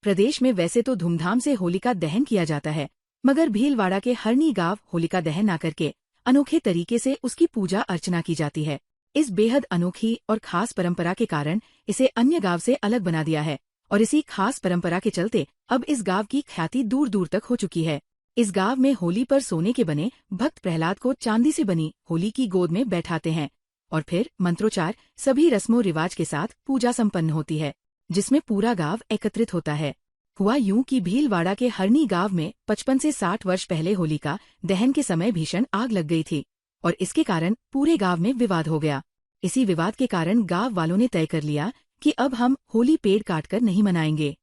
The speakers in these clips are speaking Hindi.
प्रदेश में वैसे तो धूमधाम से होलिका दहन किया जाता है, मगर भीलवाड़ा के हरनी गांव होलिका दहन न करके अनोखे तरीके से उसकी पूजा अर्चना की जाती है। इस बेहद अनोखी और खास परंपरा के कारण इसे अन्य गांव से अलग बना दिया है और इसी खास परंपरा के चलते अब इस गांव की ख्याति दूर दूर तक हो चुकी है। इस गांव में होली पर सोने के बने भक्त प्रहलाद को चांदी से बनी होली की गोद में बैठाते हैं और फिर मंत्रोच्चार सभी रस्मों रिवाज के साथ पूजा संपन्न होती है, जिसमें पूरा गांव एकत्रित होता है। हुआ यूं कि भीलवाड़ा के हरनी गांव में 55 से 60 वर्ष पहले होलिका दहन के समय भीषण आग लग गई थी और इसके कारण पूरे गांव में विवाद हो गया। इसी विवाद के कारण गांव वालों ने तय कर लिया कि अब हम होली पेड़ काटकर नहीं मनाएंगे।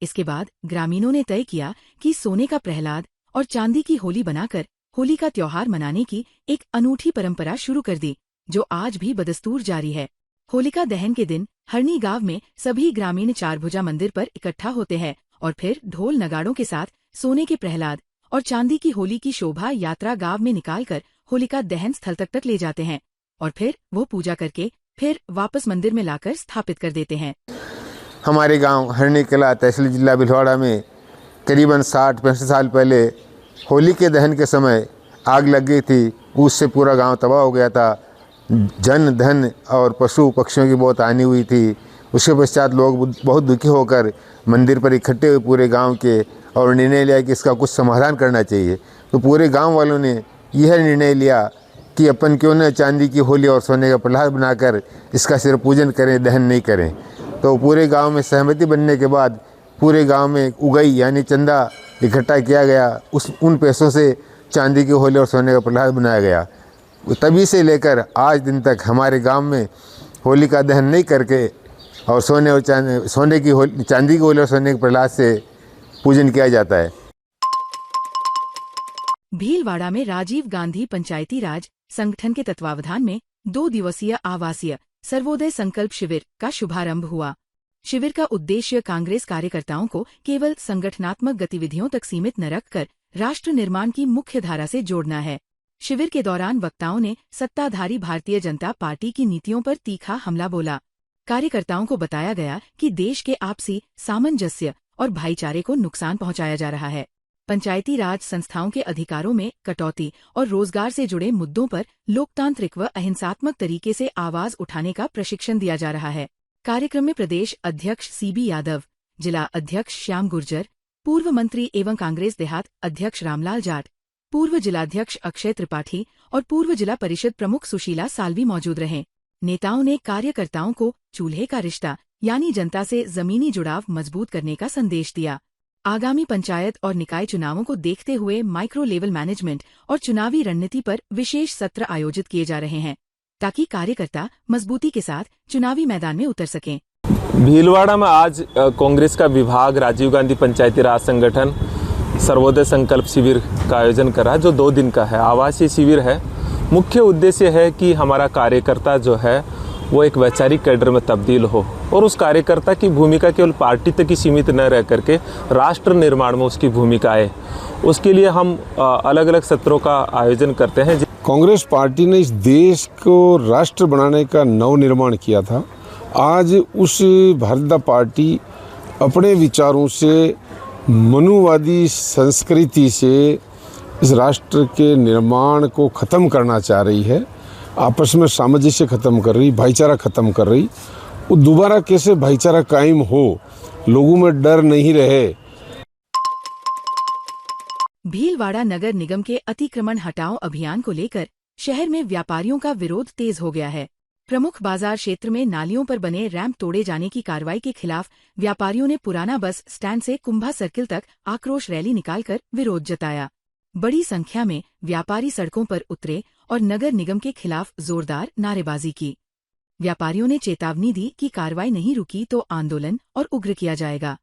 इसके बाद ग्रामीणों ने तय किया कि सोने का प्रहलाद और चांदी की होली बनाकर होली का त्योहार मनाने की एक अनूठी परंपरा शुरू कर दी, जो आज भी बदस्तूर जारी है। होलिका दहन के दिन हरनी गांव में सभी ग्रामीण चारभुजा मंदिर पर इकट्ठा होते हैं और फिर ढोल नगाड़ों के साथ सोने के प्रहलाद और चांदी की होली की शोभा यात्रा गांव में निकालकर होलिका दहन स्थल तक ले जाते हैं और फिर वो पूजा करके फिर वापस मंदिर में लाकर स्थापित कर देते हैं। हमारे गांव हरनी कला तहसील जिला भीलवाड़ा में करीबन 60-65 साल पहले होली के दहन के समय आग लग गई थी। उससे पूरा गांव तबाह हो गया था। जन धन और पशु पक्षियों की बहुत हानि हुई थी। उसके पश्चात लोग बहुत दुखी होकर मंदिर पर इकट्ठे हुए पूरे गांव के और निर्णय लिया कि इसका कुछ समाधान करना चाहिए। तो पूरे गांव वालों ने यह निर्णय लिया कि अपन क्यों न चांदी की होली और सोने का प्रहलाद बनाकर इसका सिर्फ पूजन करें, दहन नहीं करें। तो पूरे गांव में सहमति बनने के बाद पूरे गांव में उगई यानी चंदा इकट्ठा किया गया। उन पैसों से चांदी की होली और सोने का प्रहलाद बनाया गया। तभी से लेकर आज दिन तक हमारे गांव में होली का दहन नहीं करके और चांदी की होली और सोने के प्रहलाद से पूजन किया जाता है। भीलवाड़ा में राजीव गांधी पंचायती राज संगठन के तत्वावधान में 2 दिवसीय आवासीय सर्वोदय संकल्प शिविर का शुभारंभ हुआ। शिविर का उद्देश्य कांग्रेस कार्यकर्ताओं को केवल संगठनात्मक गतिविधियों तक सीमित न रखकर राष्ट्र निर्माण की मुख्य धारा से जोड़ना है। शिविर के दौरान वक्ताओं ने सत्ताधारी भारतीय जनता पार्टी की नीतियों पर तीखा हमला बोला। कार्यकर्ताओं को बताया गया कि देश के आपसी सामंजस्य और भाईचारे को नुकसान पहुंचाया जा रहा है। पंचायती राज संस्थाओं के अधिकारों में कटौती और रोजगार से जुड़े मुद्दों पर लोकतांत्रिक व अहिंसात्मक तरीके से आवाज उठाने का प्रशिक्षण दिया जा रहा है। कार्यक्रम में प्रदेश अध्यक्ष सीबी यादव, जिला अध्यक्ष श्याम गुर्जर, पूर्व मंत्री एवं कांग्रेस देहात अध्यक्ष रामलाल जाट, पूर्व जिलाध्यक्ष अक्षय त्रिपाठी और पूर्व जिला परिषद प्रमुख सुशीला साल्वी मौजूद रहे। नेताओं ने कार्यकर्ताओं को चूल्हे का रिश्ता यानी जनता से जमीनी जुड़ाव मजबूत करने का संदेश दिया। आगामी पंचायत और निकाय चुनावों को देखते हुए माइक्रो लेवल मैनेजमेंट और चुनावी रणनीति पर विशेष सत्र आयोजित किए जा रहे हैं, ताकि कार्यकर्ता मजबूती के साथ चुनावी मैदान में उतर सकें। भीलवाड़ा में आज कांग्रेस का विभाग राजीव गांधी पंचायती राज संगठन सर्वोदय संकल्प शिविर का आयोजन कर रहा है, जो 2 दिन का है। आवासीय शिविर है। मुख्य उद्देश्य है कि हमारा कार्यकर्ता जो है वो एक वैचारिक कैडर में तब्दील हो और उस कार्यकर्ता की भूमिका केवल पार्टी तक ही सीमित न रह करके राष्ट्र निर्माण में उसकी भूमिका है। उसके लिए हम अलग अलग सत्रों का आयोजन करते हैं। कांग्रेस पार्टी ने इस देश को राष्ट्र बनाने का नवनिर्माण किया था। आज उस भारतीय जनता पार्टी अपने विचारों से, मनुवादी संस्कृति से इस राष्ट्र के निर्माण को ख़त्म करना चाह रही है। आपस में सामंजस्य ख़त्म कर रही, भाईचारा ख़त्म कर रही। वो दोबारा कैसे भाईचारा कायम हो, लोगों में डर नहीं रहे। भीलवाड़ा नगर निगम के अतिक्रमण हटाओ अभियान को लेकर शहर में व्यापारियों का विरोध तेज हो गया है। प्रमुख बाजार क्षेत्र में नालियों पर बने रैंप तोड़े जाने की कार्रवाई के खिलाफ व्यापारियों ने पुराना बस स्टैंड से कुंभा सर्किल तक आक्रोश रैली निकालकर विरोध जताया। बड़ी संख्या में व्यापारी सड़कों पर उतरे और नगर निगम के खिलाफ जोरदार नारेबाजी की। व्यापारियों ने चेतावनी दी कि कार्रवाई नहीं रुकी तो आंदोलन और उग्र किया जाएगा।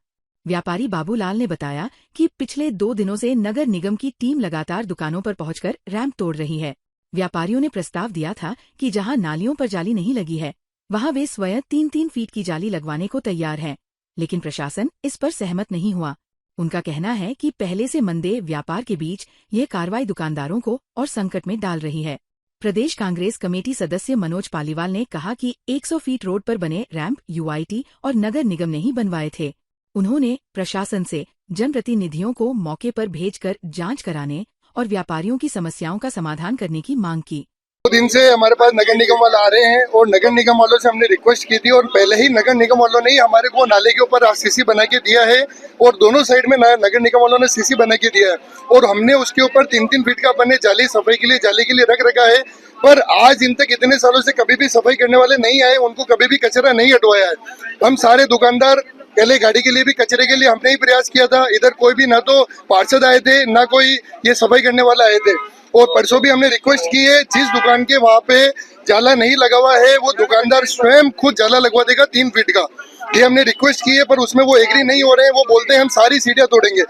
व्यापारी बाबूलाल ने बताया कि पिछले 2 दिनों से नगर निगम की टीम लगातार दुकानों पर पहुंचकर रैंप तोड़ रही है। व्यापारियों ने प्रस्ताव दिया था कि जहां नालियों पर जाली नहीं लगी है, वहां वे स्वयं 3-3 फीट की जाली लगवाने को तैयार हैं, लेकिन प्रशासन इस पर सहमत नहीं हुआ। उनका कहना है कि पहले से मंदे व्यापार के बीच ये कार्रवाई दुकानदारों को और संकट में डाल रही है। प्रदेश कांग्रेस कमेटी सदस्य मनोज पालीवाल ने कहा कि 100 फीट रोड पर बने रैंप यूआईटी और नगर निगम ने ही बनवाए थे। उन्होंने प्रशासन से जनप्रतिनिधियों को मौके पर भेजकर जांच कराने और व्यापारियों की समस्याओं का समाधान करने की मांग की। दो दिन से हमारे पास नगर निगम वाले आ रहे हैं और नगर निगम वालों से हमने रिक्वेस्ट की थी और पहले ही नगर निगम वालों ने ही हमारे को नाले के ऊपर सीसी बना के दिया है और दोनों साइड में नगर निगम वालों ने सीसी बना के दिया है और हमने उसके ऊपर 3-3 फीट का अपने जाली सफाई के लिए जाली के लिए रख रखा है। पर आज इन तक इतने सालों से कभी भी सफाई करने वाले नहीं आए, उनको कभी भी कचरा नहीं हटवाया है। हम सारे दुकानदार पहले गाड़ी के लिए भी कचरे के लिए हमने ही प्रयास किया था, इधर कोई भी ना तो पार्षद आए थे ना कोई ये सफाई करने वाला आए थे। और परसों भी हमने रिक्वेस्ट की है, जिस दुकान के वहाँ पे जाला नहीं लगा हुआ है वो दुकानदार स्वयं खुद जाला लगवा देगा 3 फीट का। ये हमने रिक्वेस्ट की है पर उसमें वो एग्री नहीं हो रहे हैं, वो बोलते हैं हम सारी सीढ़ियां तोड़ेंगे।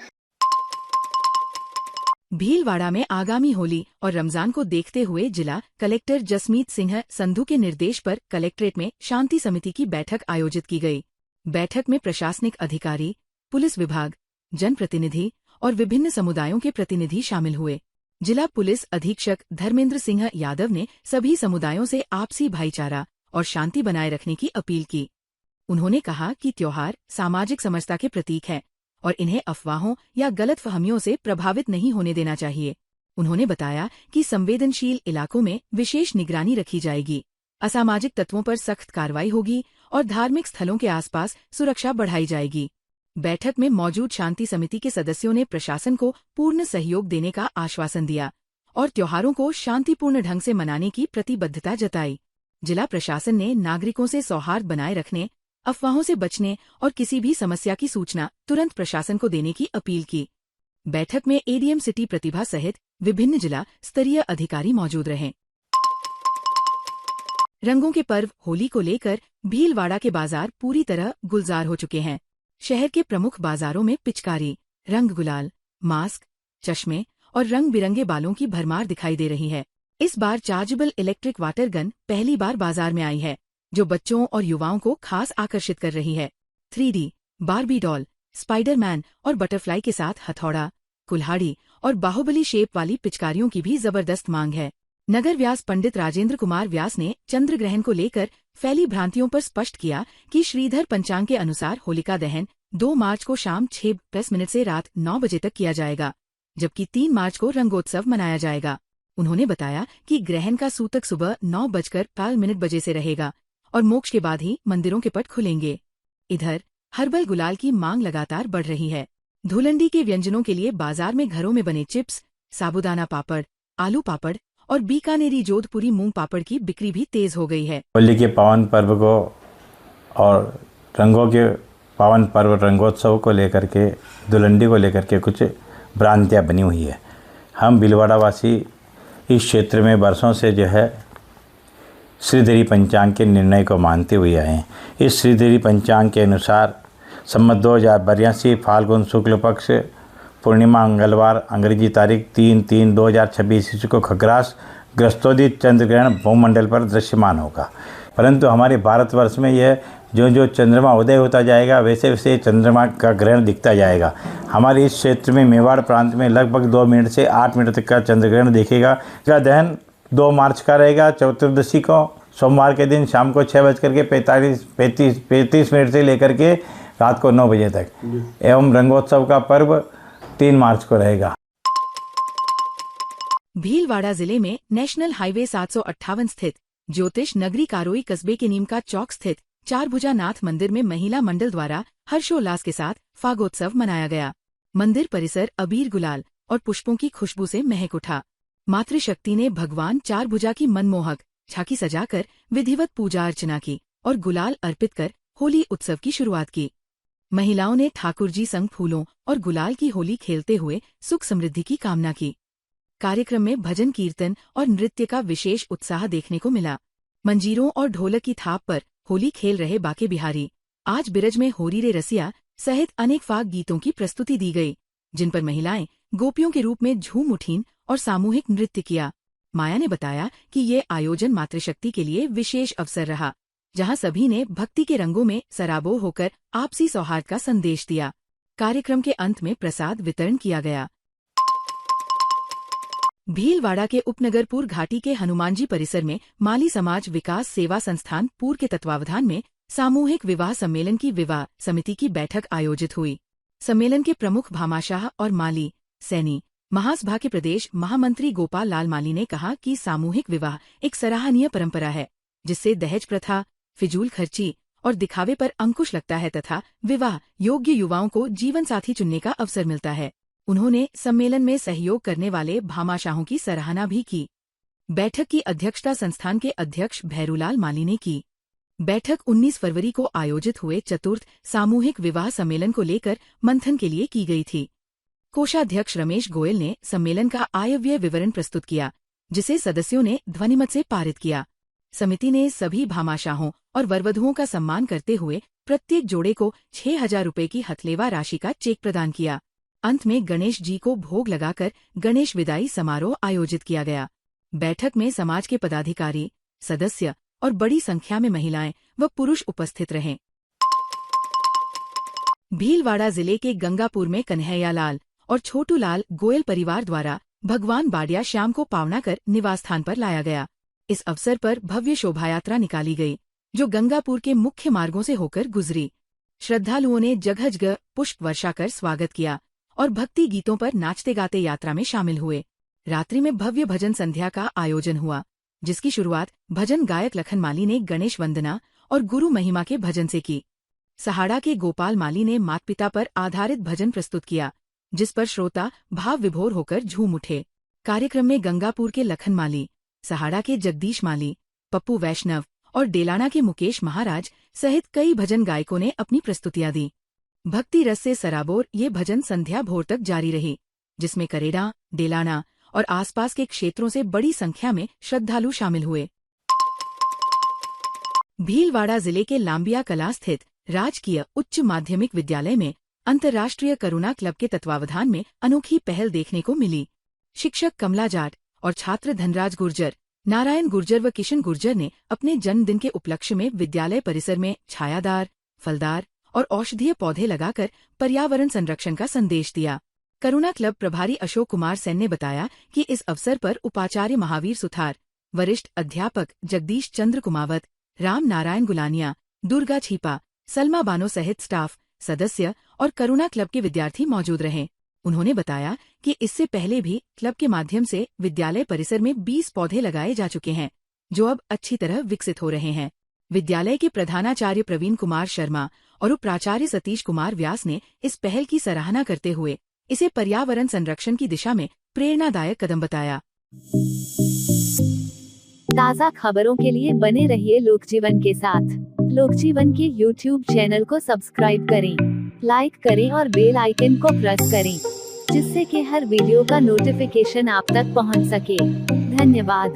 भीलवाड़ा में आगामी होली और रमजान को देखते हुए जिला कलेक्टर जसमीत सिंह संधू के निर्देश पर कलेक्ट्रेट में शांति समिति की बैठक आयोजित की गई। बैठक में प्रशासनिक अधिकारी, पुलिस विभाग, जनप्रतिनिधि और विभिन्न समुदायों के प्रतिनिधि शामिल हुए। जिला पुलिस अधीक्षक धर्मेंद्र सिंह यादव ने सभी समुदायों से आपसी भाईचारा और शांति बनाए रखने की अपील की। उन्होंने कहा कि त्योहार सामाजिक समरसता के प्रतीक है और इन्हें अफवाहों या गलतफहमियों से प्रभावित नहीं होने देना चाहिए। उन्होंने बताया कि संवेदनशील इलाकों में विशेष निगरानी रखी जाएगी, असामाजिक तत्वों पर सख्त कार्रवाई होगी और धार्मिक स्थलों के आसपास सुरक्षा बढ़ाई जाएगी। बैठक में मौजूद शांति समिति के सदस्यों ने प्रशासन को पूर्ण सहयोग देने का आश्वासन दिया और त्योहारों को शांतिपूर्ण ढंग से मनाने की प्रतिबद्धता जताई। जिला प्रशासन ने नागरिकों से सौहार्द बनाए रखने, अफवाहों से बचने और किसी भी समस्या की सूचना तुरंत प्रशासन को देने की अपील की। बैठक में एडीएम सिटी प्रतिभा सहित विभिन्न जिला स्तरीय अधिकारी मौजूद रहे। रंगों के पर्व होली को लेकर भीलवाड़ा के बाजार पूरी तरह गुलजार हो चुके हैं। शहर के प्रमुख बाजारों में पिचकारी, रंग गुलाल, मास्क, चश्मे और रंग बिरंगे बालों की भरमार दिखाई दे रही है। इस बार चार्जेबल इलेक्ट्रिक वाटर गन पहली बार बाजार में आई है, जो बच्चों और युवाओं को खास आकर्षित कर रही है। 3D, बार्बी डॉल, स्पाइडरमैन और बटरफ्लाई के साथ हथौड़ा, कुल्हाड़ी और बाहुबली शेप वाली पिचकारियों की भी जबरदस्त मांग है। नगर व्यास पंडित राजेंद्र कुमार व्यास ने चंद्र ग्रहण को लेकर फैली भ्रांतियों पर स्पष्ट किया कि श्रीधर पंचांग के अनुसार होलिका दहन 2 मार्च को शाम 6:10 से रात 9 बजे तक किया जाएगा, जबकि 3 मार्च को रंगोत्सव मनाया जाएगा। उन्होंने बताया कि ग्रहण का सूतक सुबह 9:05 से रहेगा और मोक्ष के बाद ही मंदिरों के पट खुलेंगे। इधर हर्बल गुलाल की मांग लगातार बढ़ रही है। धुलंडी के व्यंजनों के लिए बाजार में घरों में बने चिप्स, साबूदाना पापड़, आलू पापड़ और बीकानेरी जोधपुरी मूंग पापड़ की बिक्री भी तेज हो गई है। होली के पावन पर्व को और रंगों के पावन पर्व रंगोत्सव को लेकर के, धुलंडी को लेकर के कुछ भ्रांतियाँ बनी हुई है। हम भीलवाड़ा वासी इस क्षेत्र में बरसों से जो है श्रीधरी पंचांग के निर्णय को मानते हुए आए हैं। इस श्रीधरी पंचांग के अनुसार संवत 2082 फाल्गुन शुक्ल पक्ष पूर्णिमा मंगलवार अंग्रेजी तारीख 3/3/2026 ईस्वी को खग्रास ग्रस्तोदित चंद्रग्रहण भूमंडल पर दृश्यमान होगा। परंतु हमारे भारतवर्ष में यह जो चंद्रमा उदय होता जाएगा वैसे वैसे चंद्रमा का ग्रहण दिखता जाएगा। हमारे इस क्षेत्र में मेवाड़ प्रांत में लगभग 2 मिनट से 8 मिनट तक का चंद्रग्रहण दिखेगा। इसका दहन 2 मार्च का रहेगा, चतुर्दशी को सोमवार के दिन शाम को 6:35 से लेकर के रात को 9 बजे तक, एवं रंगोत्सव का पर्व 3 मार्च को रहेगा। भीलवाड़ा जिले में नेशनल हाईवे 758 स्थित ज्योतिष नगरी कारोई कस्बे के नीमका चौक स्थित चारभुजा नाथ मंदिर में महिला मंडल द्वारा हर्षोल्लास के साथ फागोत्सव मनाया गया। मंदिर परिसर अबीर गुलाल और पुष्पों की खुशबू से महक उठा। मातृशक्ति ने भगवान चारभुजा की मनमोहक झांकी सजाकर विधिवत पूजा अर्चना की और गुलाल अर्पित कर होली उत्सव की शुरुआत की। महिलाओं ने ठाकुर जी संग फूलों और गुलाल की होली खेलते हुए सुख समृद्धि की कामना की। कार्यक्रम में भजन कीर्तन और नृत्य का विशेष उत्साह देखने को मिला। मंजीरों और ढोलक की थाप पर होली खेल रहे बाके बिहारी, आज बिरज में होरी रे रसिया सहित अनेक फाग गीतों की प्रस्तुति दी गई, जिन पर महिलाएं गोपियों के रूप में झूम उठीं और सामूहिक नृत्य किया। माया ने बताया कि ये आयोजन मातृशक्ति के लिए विशेष अवसर रहा, जहां सभी ने भक्ति के रंगों में सराबोर होकर आपसी सौहार्द का संदेश दिया। कार्यक्रम के अंत में प्रसाद वितरण किया गया। भीलवाड़ा के उपनगरपुर घाटी के हनुमानजी परिसर में माली समाज विकास सेवा संस्थान पूर के तत्वावधान में सामूहिक विवाह सम्मेलन की विवाह समिति की बैठक आयोजित हुई। सम्मेलन के प्रमुख भामाशाह और माली सैनी महासभा के प्रदेश महामंत्री गोपाल लाल माली ने कहा कि सामूहिक विवाह एक सराहनीय परंपरा है, जिससे दहेज प्रथा, फिजूल खर्ची और दिखावे पर अंकुश लगता है तथा विवाह योग्य युवाओं को जीवन साथी चुनने का अवसर मिलता है। उन्होंने सम्मेलन में सहयोग करने वाले भामाशाहों की सराहना भी की। बैठक की अध्यक्षता संस्थान के अध्यक्ष भैरूलाल माली ने की। बैठक 19 फरवरी को आयोजित हुए चतुर्थ सामूहिक विवाह सम्मेलन को लेकर मंथन के लिए की गई थी। कोषाध्यक्ष रमेश गोयल ने सम्मेलन का आयव्यय विवरण प्रस्तुत किया, जिसे सदस्यों ने ध्वनिमत से पारित किया। समिति ने सभी भामाशाहों और वरवधुओं का सम्मान करते हुए प्रत्येक जोड़े को 6,000 रुपये की हथलेवा राशि का चेक प्रदान किया। अंत में गणेश जी को भोग लगाकर गणेश विदाई समारोह आयोजित किया गया। बैठक में समाज के पदाधिकारी, सदस्य और बड़ी संख्या में महिलाएं व पुरुष उपस्थित रहे। भीलवाड़ा जिले के गंगापुर में कन्हैयालाल और छोटूलाल गोयल परिवार द्वारा भगवान बाडिया श्याम को पावना कर निवास स्थान पर लाया गया। इस अवसर पर भव्य शोभायात्रा निकाली गई, जो गंगापुर के मुख्य मार्गों से होकर गुजरी। श्रद्धालुओं ने जगह जगह पुष्प वर्षा कर स्वागत किया और भक्ति गीतों पर नाचते गाते यात्रा में शामिल हुए। रात्रि में भव्य भजन संध्या का आयोजन हुआ, जिसकी शुरुआत भजन गायक लखन माली ने गणेश वंदना और गुरु महिमा के भजन से की। सहाड़ा के गोपाल माली ने माता पिता पर आधारित भजन प्रस्तुत किया, जिस पर श्रोता भाव विभोर होकर झूम उठे। कार्यक्रम में गंगापुर के लखन माली, सहाड़ा के जगदीश माली, पप्पू वैष्णव और डेलाना के मुकेश महाराज सहित कई भजन गायकों ने अपनी प्रस्तुतियां दी। भक्ति रस से सराबोर ये भजन संध्या भोर तक जारी रही, जिसमें करेड़ा, डेलाना और आसपास के क्षेत्रों से बड़ी संख्या में श्रद्धालु शामिल हुए। भीलवाड़ा जिले के लांबिया कला स्थित राजकीय उच्च माध्यमिक विद्यालय में अंतर्राष्ट्रीय करुणा क्लब के तत्वावधान में अनोखी पहल देखने को मिली। शिक्षक कमला जाट और छात्र धनराज गुर्जर, नारायण गुर्जर व किशन गुर्जर ने अपने जन्मदिन के उपलक्ष्य में विद्यालय परिसर में छायादार, फलदार और औषधीय पौधे लगाकर पर्यावरण संरक्षण का संदेश दिया। करुणा क्लब प्रभारी अशोक कुमार सेन ने बताया कि इस अवसर पर उपाचार्य महावीर सुथार, वरिष्ठ अध्यापक जगदीश चंद्र कुमावत, राम नारायण गुलानिया, दुर्गा छीपा, सलमा बानो सहित स्टाफ, सदस्य और करुणा क्लब के विद्यार्थी मौजूद रहे। उन्होंने बताया कि इससे पहले भी क्लब के माध्यम से विद्यालय परिसर में 20 पौधे लगाए जा चुके हैं, जो अब अच्छी तरह विकसित हो रहे हैं। विद्यालय के प्रधानाचार्य प्रवीण कुमार शर्मा और उपाचार्य सतीश कुमार व्यास ने इस पहल की सराहना करते हुए इसे पर्यावरण संरक्षण की दिशा में प्रेरणादायक कदम बताया। ताज़ा खबरों के लिए बने रहिए लोकजीवन के साथ। लोकजीवन के YouTube चैनल को सब्सक्राइब करें, लाइक करें और बेल आइकन को प्रेस करें, जिससे कि हर वीडियो का नोटिफिकेशन आप तक पहुंच सके। धन्यवाद।